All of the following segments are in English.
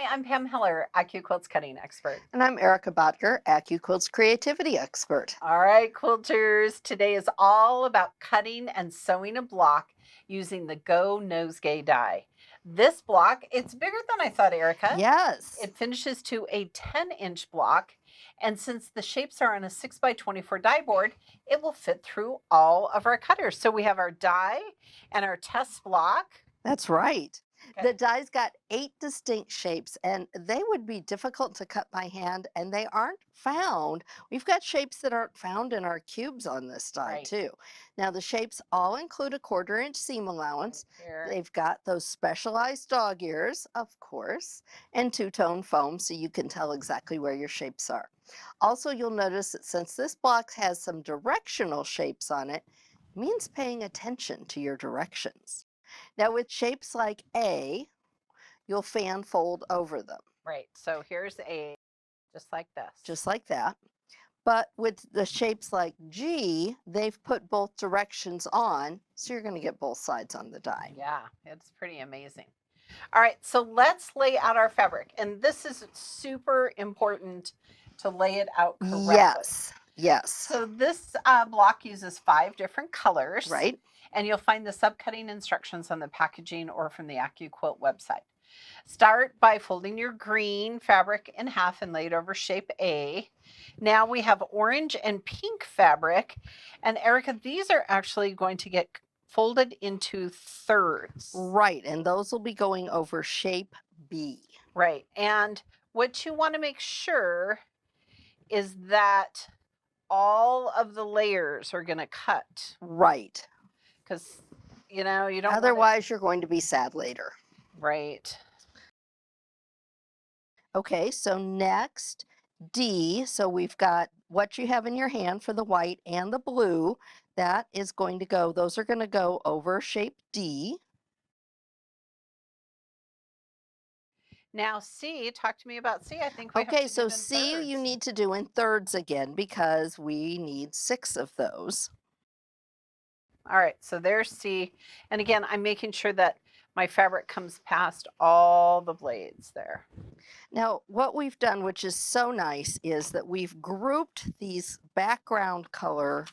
Hi, I'm Pam Heller, AccuQuilt's cutting expert. And I'm Erica Bottger, AccuQuilt's creativity expert. All right, quilters, today is all about cutting and sewing a block using the Go Nosegay die. This block, it's bigger than I thought, Erica. Yes. It finishes to a 10-inch block, and since the shapes are on a 6x24 die board, it will fit through all of our cutters. So we have our die and our test block. That's right. Okay. The die's got 8 distinct shapes, and they would be difficult to cut by hand, and they aren't found. We've got shapes that aren't found in our cubes on this die, Right. too. Now, the shapes all include a 1/4-inch seam allowance. Right here. They've got those specialized dog ears, of course, and two-tone foam so you can tell exactly where your shapes are. Also, you'll notice that since this block has some directional shapes on it, it means paying attention to your directions. Now, with shapes like A, you'll fan fold over them, Right. So here's a, just like this. just like that. But with the shapes like G, they've put both directions on, so you're going to get both sides on the die. Yeah, it's pretty amazing. All right, so let's lay out our fabric. And this is super important to lay it out correctly. Yes, yes. So this block uses 5 different colors. Right. And you'll find the subcutting instructions on the packaging or from the AccuQuilt website. Start by folding your green fabric in half and lay it over shape A. Now we have orange and pink fabric. And Erica, these are actually going to get folded into thirds. Right, and those will be going over shape B. Right, and what you want to make sure is that all of the layers are going to cut. Right. Because, you know, you don't Otherwise, you're going to be sad later. Right. Okay, so next, D. So we've got what you have in your hand for the white and the blue. That is going to go, those are going to go over shape D. Now C, talk to me about C. I think we have Okay, to so do it in C you thirds. need to do in thirds again because we need 6 of those. All right, so there's C. And again, I'm making sure that my fabric comes past all the blades there. Now, what we've done, which is so nice, is that we've grouped these background color,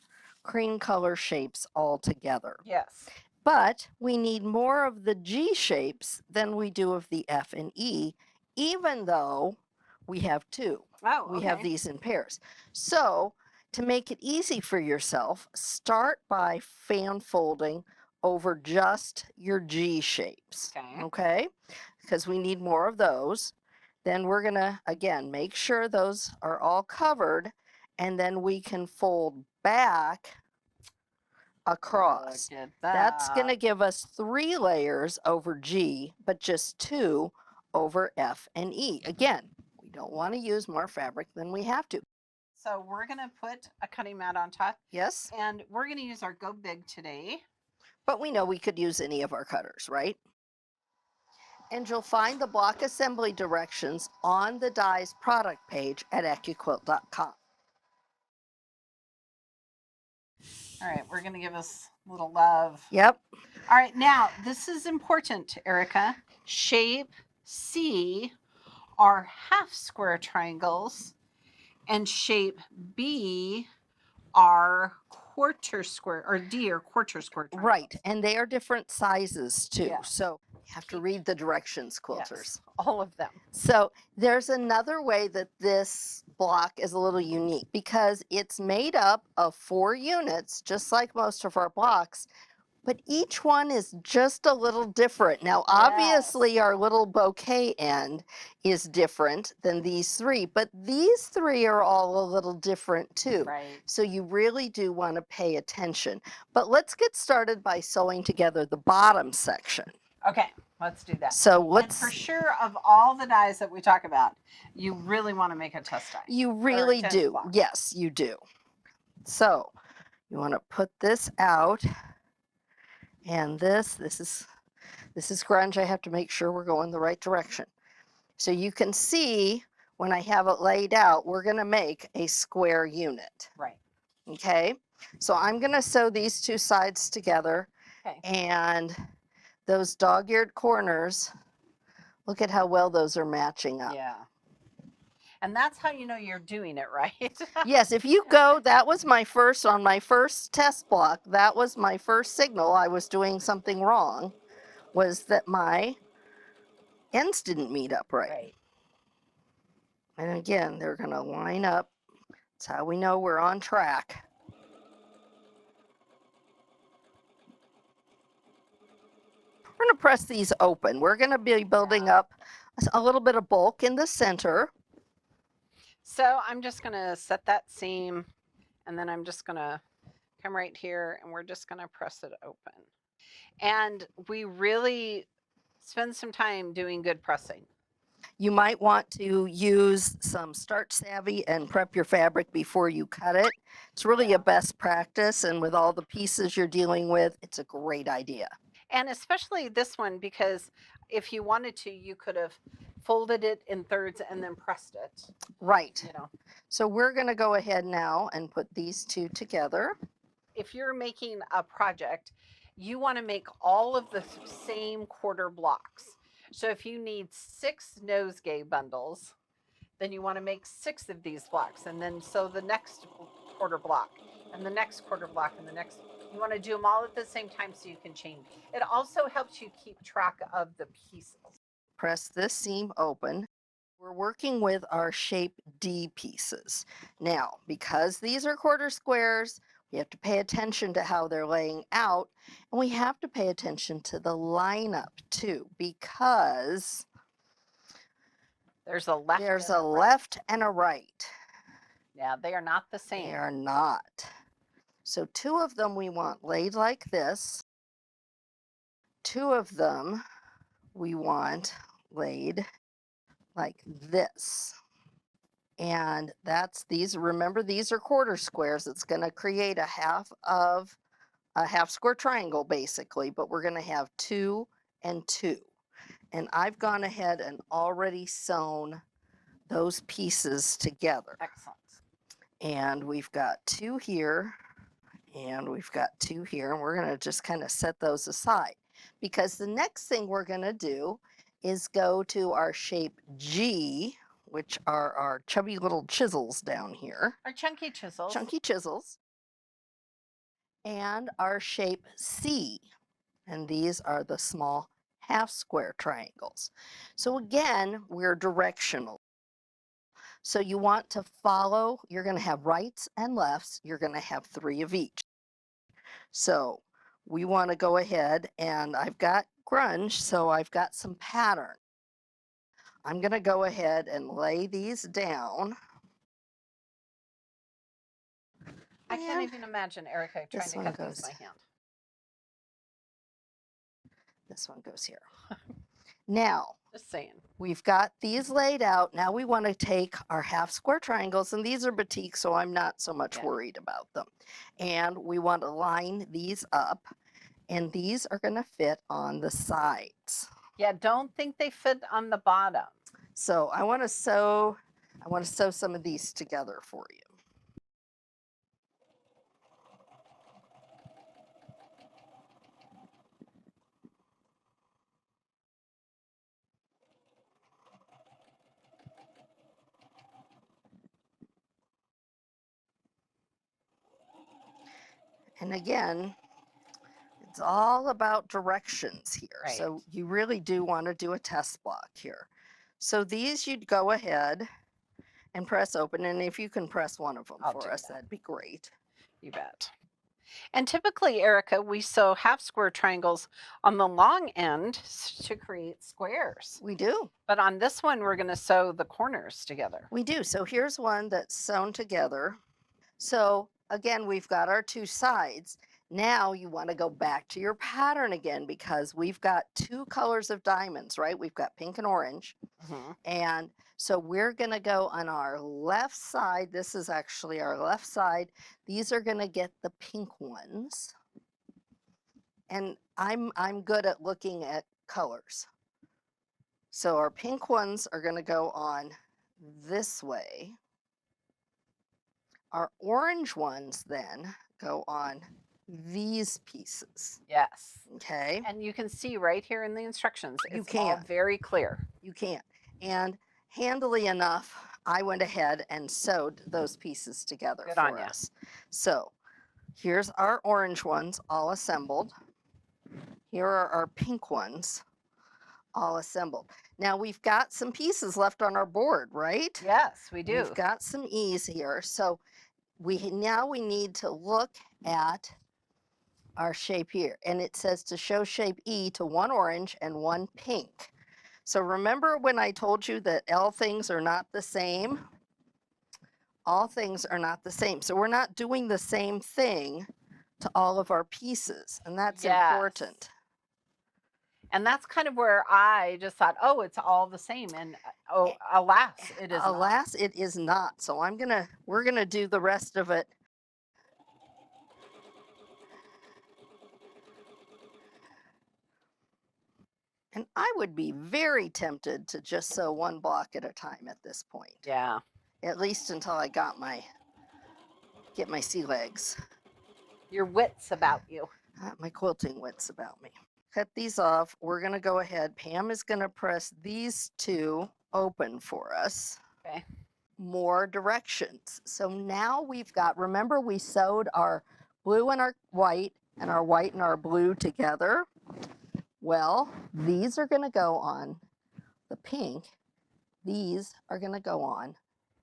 cream color shapes all together. Yes. But we need more of the G shapes than we do of the F and E, even though we have 2. Oh, okay. We have these in pairs. So to make it easy for yourself, start by fan folding over just your G shapes. Okay? Because we need more of those. Then we're going to, again, make sure those are all covered, and then we can fold back across. Look at That's going to that. give us 3 layers over G, but just 2 over F and E. Again, we don't want to use more fabric than we have to. So we're going to put a cutting mat on top. Yes, And we're going to use our Go Big today. but we know we could use any of our cutters, right? And you'll find the block assembly directions on the die's product page at AccuQuilt.com. All right, we're going to give us a little love. Yep. All right, now this is important, Erica. Shape C are half square triangles, and shape B are quarter square, or D are quarter square triangles. Right, and they are different sizes too. Yeah. So you have to read the directions, quilters. Yes, all of them. So there's another way that this block is a little unique because it's made up of 4 units, just like most of our blocks, but each one is just a little different. Now, obviously, our little bouquet end is different than these 3, but these 3 are all a little different too. Right. So you really do want to pay attention. But let's get started by sewing together the bottom section. Okay, let's do that. So And for sure, of all the dies that we talk about, you really want to make a test die. You really test do. block. Yes, you do. So you want to put this out, and this is grunge. I have to make sure we're going the right direction. So you can see when I have it laid out, we're going to make a square unit. Right. Okay. So I'm going to sew these 2 sides together, Okay. and those dog-eared corners Look at how well those are matching up. Yeah. And that's how you know you're doing it right. Yes, if you go, that was my first, on my first test block, that was my first signal I was doing something wrong, was that my ends didn't meet up right. Right. And again, they're going to line up. That's how we know we're on track. We're going to press these open. We're going to be building up a little bit of bulk in the center. So I'm just going to set that seam, and then I'm just going to come right here, and we're just going to press it open. And we really spend some time doing good pressing. You might want to use some Start Savvy and prep your fabric before you cut it. It's really a best practice, and with all the pieces you're dealing with, it's a great idea. And especially this one, because if you wanted to, you could have folded it in thirds and then pressed it. Right. You know, So we're going to go ahead now and put these two together. if you're making a project, you want to make all of the same quarter blocks. So if you need 6 nosegay bundles, then you want to make 6 of these blocks. And then so the next quarter block and the next quarter block and the next, you want to do them all at the same time so you can change. It also helps you keep track of the pieces. Press this seam open. We're working with our shape D pieces. Now, because these are quarter squares, we have to pay attention to how they're laying out, and we have to pay attention to the lineup too, because there's a left and a right. Yeah, they are not the same. They are not. So 2 of them we want laid like this. 2 of them we want laid like this. And that's these, remember, these are quarter squares. It's going to create a half square triangle basically, but we're going to have 2 and 2. And I've gone ahead and already sewn those pieces together. Excellent. And we've got 2 here, and we've got 2 here, and we're going to just kind of set those aside, because the next thing we're going to do is go to our shape G, which are our chubby little chisels down here. Our chunky chisels. Chunky chisels. And our shape C. And these are the small half square triangles. So again, we're directional. So you want to follow, you're going to have rights and lefts. You're going to have 3 of each. So we want to go ahead, and I've got grunge, so I've got some pattern. I'm going to go ahead and lay these down. I can't even imagine Erica trying to cut these by hand. This one goes here. Now, just saying, we've got these laid out. Now we want to take our half square triangles, and these are batik, so I'm not so much worried about them. And we want to line these up, and these are going to fit on the sides. Yeah, don't think they fit on the bottom. So I want to sew some of these together for you. And again, it's all about directions here. Right. So you really do want to do a test block here. So these you'd go ahead and press open, and if you can press one of them for us, that'd be great. You bet. And typically, Erica, we sew half square triangles on the long end to create squares. We do. But on this one, we're going to sew the corners together. We do. So here's one that's sewn together. So again, we've got our 2 sides. Now you want to go back to your pattern again, because we've got 2 colors of diamonds, right? We've got pink and orange. And so we're going to go on our left side. This is actually our left side. These are going to get the pink ones. And I'm good at looking at colors. So our pink ones are going to go on this way. Our orange ones then go on these pieces. Yes. Okay. And you can see right here in the instructions, it's all very clear. You can't. And handily enough, I went ahead and sewed those pieces together Good on for ya. us. So here's our orange ones all assembled. Here are our pink ones all assembled. Now we've got some pieces left on our board, right? Yes, we do. We've got some E's here. So we need to look at our shape here. And it says to show shape E to one orange and one pink. So remember when I told you that all things are not the same? All things are not the same. So we're not doing the same thing to all of our pieces. And that's Yes. important. And that's kind of where I just thought, oh, it's all the same. And oh, alas, it is not. Alas, it is not. So we're gonna do the rest of it. And I would be very tempted to just sew one block at a time at this point. Yeah. At least until I get my sea legs. Your wits about you. My quilting wits about me. Cut these off. We're gonna go ahead. Pam is gonna press these two open for us. Okay. More directions. So now we've got, remember we sewed our blue and our white and our blue together? Well, these are gonna go on the pink. These are gonna go on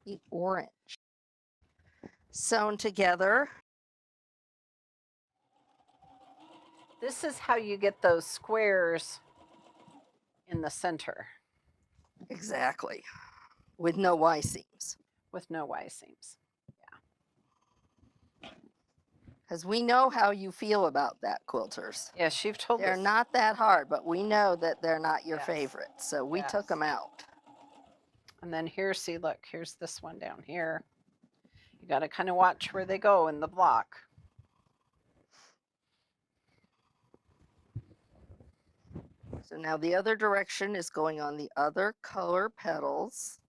the orange. Sewn together. This is how you get those squares in the center Exactly. With no Y seams. with no Y seams. Because we know how you feel about that, quilters. Yes, you've told They're us. not that hard, but we know that they're not your Yes. favorite. So we took Yes. them out. And then here, see, look, here's this one down here. You got to kind of watch where they go in the block. So now the other direction is going on the other color petals.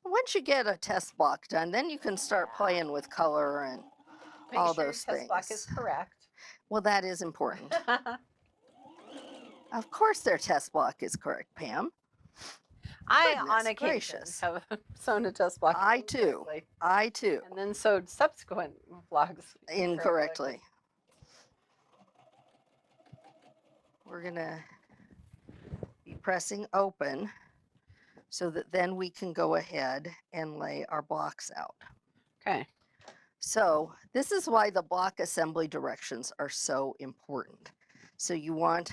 Once you get a test block done, then you can start playing with color and Make all sure those your test block is things. correct. Well, that is important. Of course their test block is correct, Pam. I, Goodness on occasion, gracious. have sewn a test block. I too. incorrectly I too. And then sewed subsequent blocks Incorrectly. We're going to be pressing open so that then we can go ahead and lay our blocks out. Okay. So this is why the block assembly directions are so important. So you want,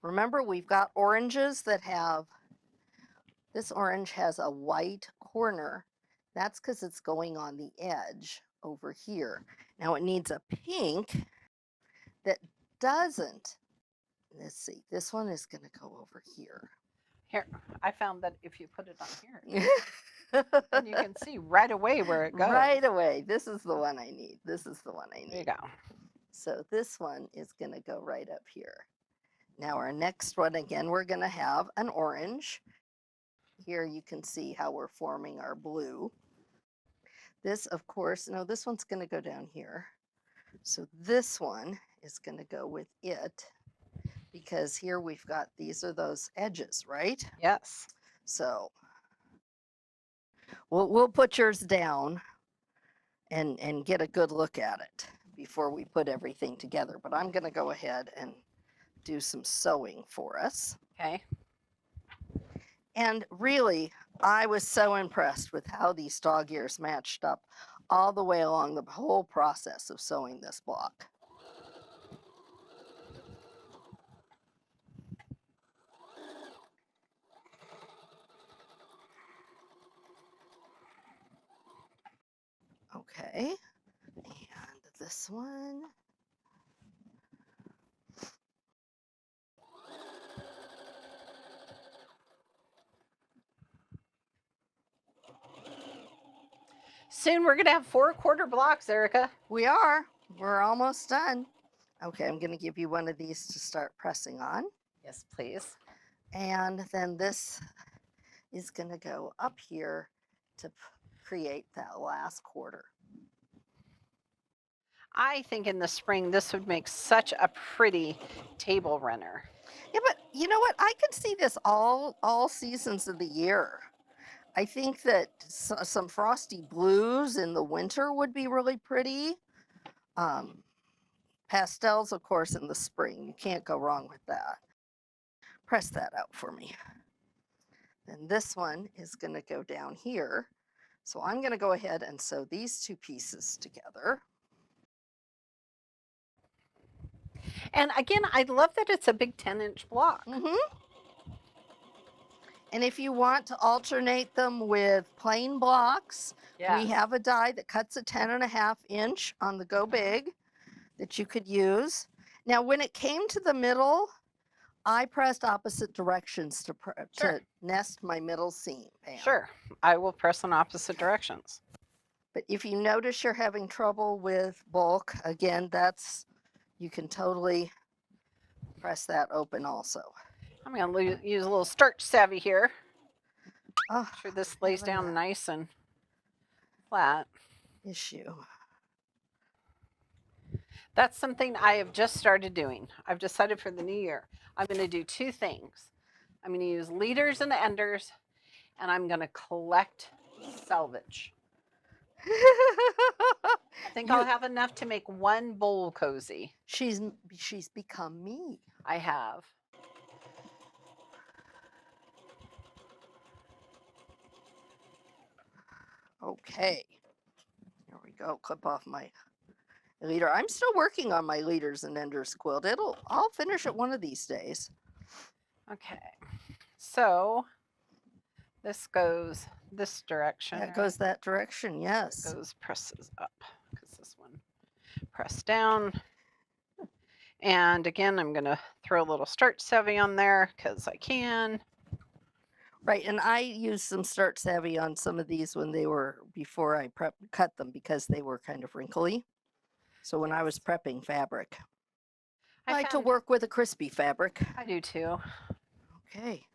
remember we've got oranges that have, this orange has a white corner. That's because it's going on the edge over here. Now it needs a pink that doesn't. Let's see, this one is going to go over here. Here, I found that if you put it on here, then you can see right away where it goes. Right away. This is the one I need. This is the one I need. There you go. So this one is going to go right up here. Now our next one, again, we're going to have an orange. Here you can see how we're forming our blue. This, of course, no, this one's going to go down here. So this one is going to go with it because here we've got, these are those edges, right? Yes. So we'll put yours down and get a good look at it before we put everything together. But I'm going to go ahead and do some sewing for us. Okay. And really, I was so impressed with how these dog ears matched up all the way along the whole process of sewing this block. Okay, and this one. Soon we're going to have 4/4 blocks, Erica. We are. We're almost done. Okay, I'm going to give you one of these to start pressing on. Yes, please. And then this is going to go up here to create that last quarter. I think in the spring this would make such a pretty table runner. Yeah, but You know what? I could see this all seasons of the year. I think that some frosty blues in the winter would be really pretty. Um, Pastels, of course, in the spring. You can't go wrong with that. Press that out for me. Then this one is going to go down here. So I'm going to go ahead and sew these two pieces together. And again, I love that it's a big 10-inch block. And if you want to alternate them with plain blocks, we have a die that cuts a 10.5 inch on the Go Big that you could use. Now, when it came to the middle, I pressed opposite directions to nest my middle seam. Pam. Sure, I will press in opposite directions. But if you notice you're having trouble with bulk, again, you can totally press that open also. I'm going to use a little starch savvy here. Oh, Make sure this lays down nice and flat. Issue. That's something I have just started doing. I've decided for the new year, I'm going to do two things. I'm going to use leaders and enders, and I'm going to collect salvage. I think I'll have enough to make one bowl cozy. She's become me. I have. Okay. There we go. Clip off my leader. I'm still working on my leaders and enders quilt. I'll finish it one of these days. Okay. So this goes this direction. That goes that direction, yes. Goes presses up because this one press down. And again, I'm going to throw a little starch savvy on there because I can. Right, and I used some starch savvy on some of these before I cut them because they were kind of wrinkly. So when I was prepping fabric, I like to work with a crispy fabric. I do too. Okay,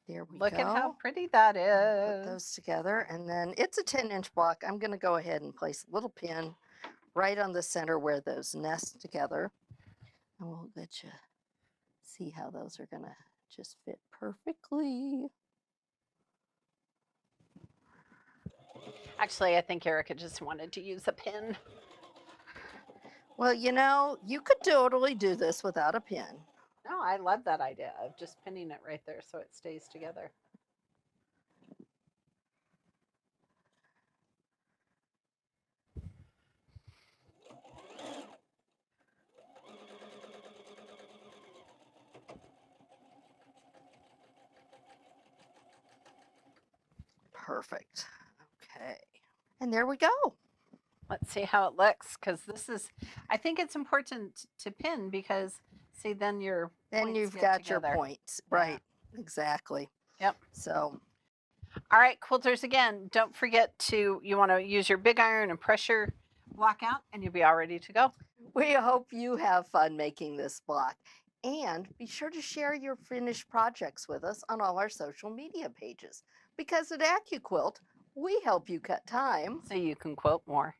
there we go. Look at how pretty that is. Put those together, and then it's a 10-inch block. I'm going to go ahead and place a little pin right on the center where those nest together. And we'll let you see how those are going to just fit perfectly. Actually, I think Erica just wanted to use a pin. Well, you could totally do this without a pin. No, I love that idea of just pinning it right there so it stays together. Perfect. Okay. And there we go. Let's see how it looks because I think it's important to pin because see then you've got your points. Right. Yeah. Exactly. Yep. So. All right, quilters, again, don't forget you want to use your big iron and press your block out and you'll be all ready to go. We hope you have fun making this block. And be sure to share your finished projects with us on all our social media pages. Because at AccuQuilt, we help you cut time so you can quilt more.